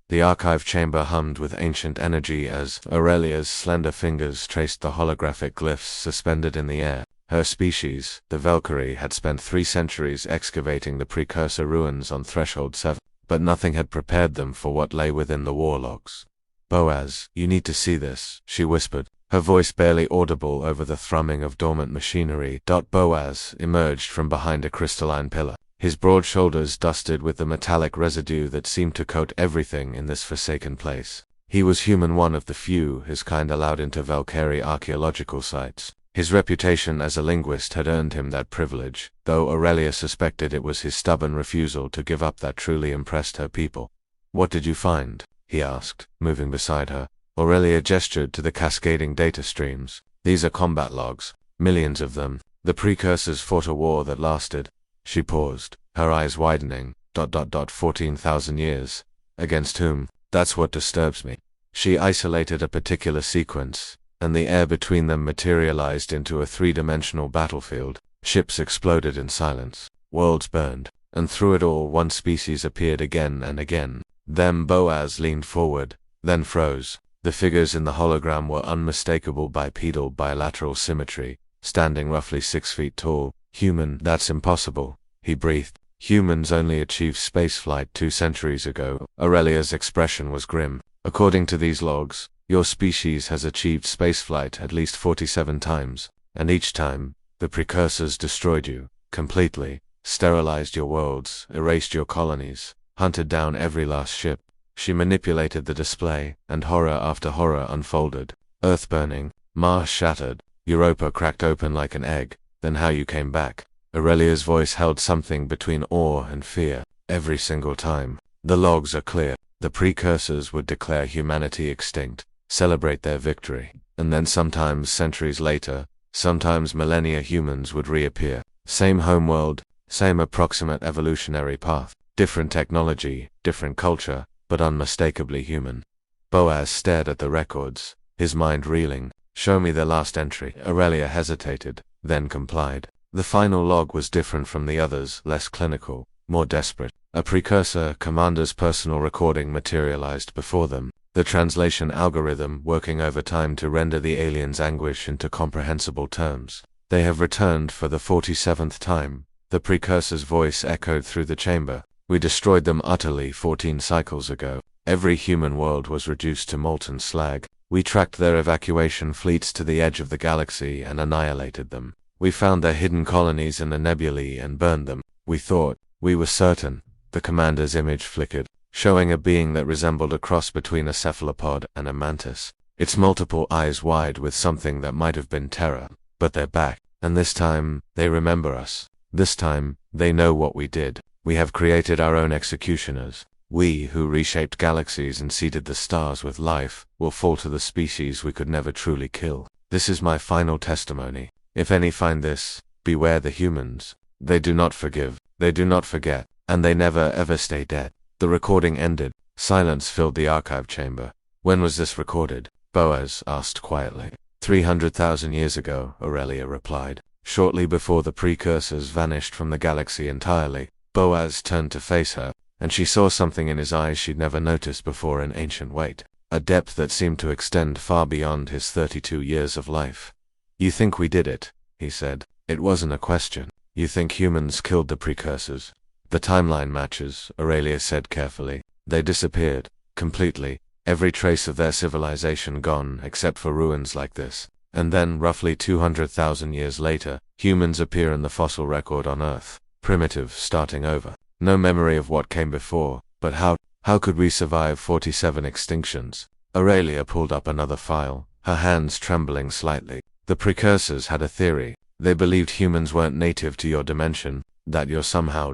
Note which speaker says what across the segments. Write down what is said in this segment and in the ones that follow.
Speaker 1: The archive chamber hummed with ancient energy as Aurelia's slender fingers traced the holographic glyphs suspended in the air. Her species, the Valkyrie, had spent 3 centuries excavating the Precursor ruins on Threshold 7, but nothing had prepared them for what lay within the war logs. "Boaz, you need to see this," she whispered, her voice barely audible over the thrumming of dormant machinery. Boaz emerged from behind a crystalline pillar, his broad shoulders dusted with the metallic residue that seemed to coat everything in this forsaken place. He was human, one of the few his kind allowed into Valkyrie archaeological sites. His reputation as a linguist had earned him that privilege, though Aurelia suspected it was his stubborn refusal to give up that truly impressed her people. "What did you find?" he asked, moving beside her. Aurelia gestured to the cascading data streams. "These are combat logs, millions of them. The Precursors fought a war that lasted." She paused, her eyes widening. 14,000 years. Against whom? That's what disturbs me. She isolated a particular sequence, and the air between them materialized into a 3-dimensional battlefield. Ships exploded in silence. Worlds burned. And through it all one species appeared again and again. Then Boaz leaned forward, then froze. The figures in the hologram were unmistakable bipedal bilateral symmetry, standing roughly 6 feet tall. "Human, that's impossible," he breathed. "Humans only achieved spaceflight 2 centuries ago." Aurelia's expression was grim. "According to these logs, your species has achieved spaceflight at least 47 times, and each time, the Precursors destroyed you, completely, sterilized your worlds, erased your colonies, hunted down every last ship." She manipulated the display, and horror after horror unfolded. Earth burning, Mars shattered, Europa cracked open like an egg. "Then how you came back?" Aurelia's voice held something between awe and fear. "Every single time. The logs are clear. The Precursors would declare humanity extinct, celebrate their victory, and then sometimes centuries later, sometimes millennia, humans would reappear. Same homeworld, same approximate evolutionary path, different technology, different culture, but unmistakably human." Boaz stared at the records, his mind reeling. "Show me their last entry." Aurelia hesitated, then complied. The final log was different from the others, less clinical, more desperate. A Precursor commander's personal recording materialized before them, the translation algorithm working overtime to render the aliens' anguish into comprehensible terms. "They have returned for the 47th time," the Precursor's voice echoed through the chamber. "We destroyed them utterly 14 cycles ago. Every human world was reduced to molten slag. We tracked their evacuation fleets to the edge of the galaxy and annihilated them. We found their hidden colonies in the nebulae and burned them. We were certain." The commander's image flickered, showing a being that resembled a cross between a cephalopod and a mantis, its multiple eyes wide with something that might have been terror. "But they're back, and this time, they remember us. This time, they know what we did. We have created our own executioners. We, who reshaped galaxies and seeded the stars with life, will fall to the species we could never truly kill. This is my final testimony. If any find this, beware the humans. They do not forgive, they do not forget, and they never ever stay dead." The recording ended. Silence filled the archive chamber. "When was this recorded?" Boaz asked quietly. 300,000 years ago, Aurelia replied. "Shortly before the Precursors vanished from the galaxy entirely." Boaz turned to face her, and she saw something in his eyes she'd never noticed before, an ancient weight, a depth that seemed to extend far beyond his 32 years of life. "You think we did it," he said. It wasn't a question. "You think humans killed the Precursors?" "The timeline matches," Aurelia said carefully. "They disappeared, completely, every trace of their civilization gone except for ruins like this. And then, roughly 200,000 years later, humans appear in the fossil record on Earth. Primitive, starting over. No memory of what came before, but how could we survive 47 extinctions?" Aurelia pulled up another file, her hands trembling slightly. "The Precursors had a theory. They believed humans weren't native to your dimension, that you're somehow ...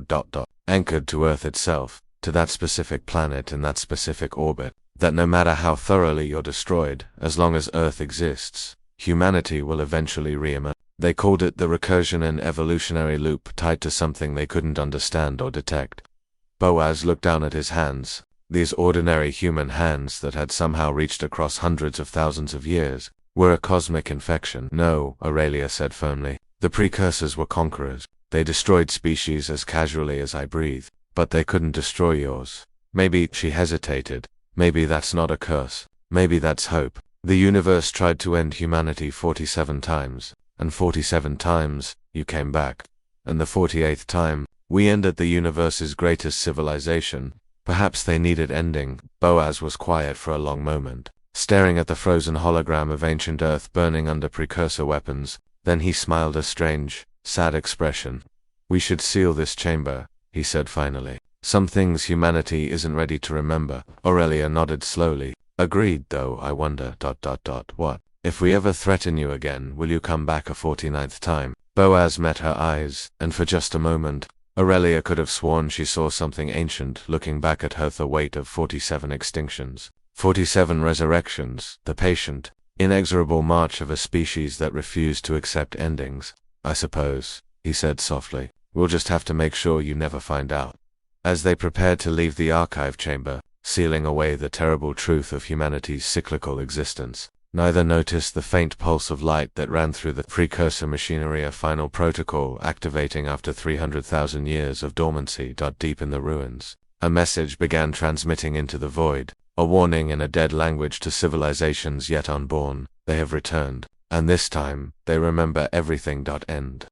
Speaker 1: anchored to Earth itself, to that specific planet in that specific orbit, that no matter how thoroughly you're destroyed, as long as Earth exists, humanity will eventually re-emerge. They called it the recursion and evolutionary loop, tied to something they couldn't understand or detect." Boaz looked down at his hands, these ordinary human hands that had somehow reached across hundreds of thousands of years, were a cosmic infection. "No," Aurelia said firmly. "The Precursors were conquerors. They destroyed species as casually as I breathe, but they couldn't destroy yours." Maybe, she hesitated, Maybe that's not a curse. Maybe that's hope. The universe tried to end humanity 47 times, and 47 times, you came back. And the 48th time, we ended the universe's greatest civilization. Perhaps they needed ending. Boaz was quiet for a long moment, staring at the frozen hologram of ancient Earth burning under precursor weapons. Then he smiled a strange, sad expression. We should seal this chamber, he said finally. Some things humanity isn't ready to remember. Aurelia nodded slowly. Agreed, though I wonder, ... What? If we ever threaten you again, will you come back a 49th time? Boaz met her eyes, and for just a moment, Aurelia could have sworn she saw something ancient looking back at her. The weight of 47 extinctions, 47 resurrections, the patient, inexorable march of a species that refused to accept endings. I suppose, he said softly, we'll just have to make sure you never find out. As they prepared to leave the archive chamber, sealing away the terrible truth of humanity's cyclical existence, neither noticed the faint pulse of light that ran through the precursor machinery, a final protocol activating after 300,000 years of dormancy. Deep in the ruins, a message began transmitting into the void, a warning in a dead language to civilizations yet unborn. They have returned, and this time, they remember everything. End.